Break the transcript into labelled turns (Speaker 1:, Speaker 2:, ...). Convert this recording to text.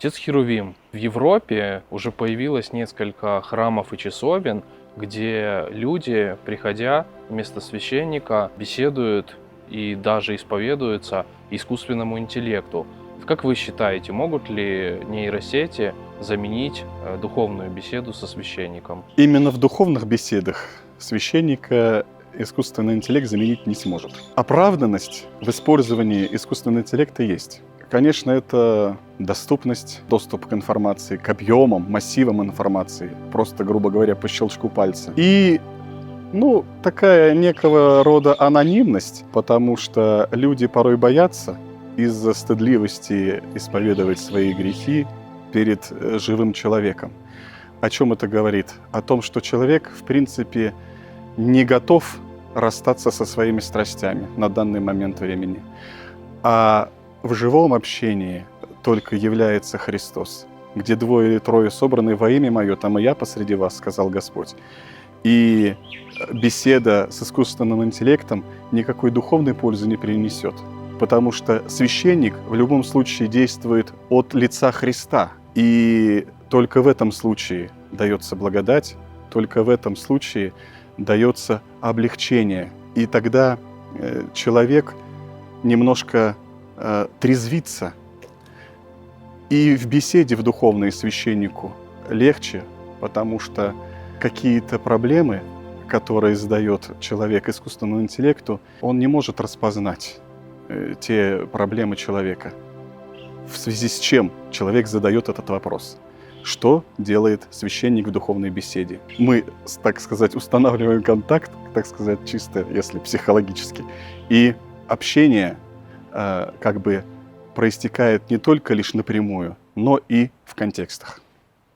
Speaker 1: Отец Херувим, в Европе уже появилось несколько храмов и часовен, где люди, приходя вместо священника, беседуют и даже исповедуются искусственному интеллекту. Как вы считаете, могут ли нейросети заменить духовную беседу со священником?
Speaker 2: Именно в духовных беседах священника искусственный интеллект заменить не сможет. Оправданность в использовании искусственного интеллекта есть. Конечно, это доступность, доступ к информации, к объемам, массивам информации, просто, грубо говоря, по щелчку пальца. И, такая некого рода анонимность, потому что люди порой боятся из-за стыдливости исповедовать свои грехи перед живым человеком. О чем это говорит? О том, что человек, в принципе, не готов расстаться со своими страстями на данный момент времени. А в живом общении только является Христос. Где двое или трое собраны во имя Мое, там и я посреди вас, сказал Господь. И беседа с искусственным интеллектом никакой духовной пользы не принесет. Потому что священник в любом случае действует от лица Христа. И только в этом случае дается благодать, только в этом случае дается облегчение. И тогда человек немножко трезвится. И в беседе в духовной священнику легче, потому что какие-то проблемы, которые задает человек искусственному интеллекту, он не может распознать те проблемы человека. В связи с чем человек задает этот вопрос? Что делает священник в духовной беседе? Мы, так сказать, устанавливаем контакт, так сказать, чисто, если психологически. И общение проистекает не только лишь напрямую, но и в контекстах.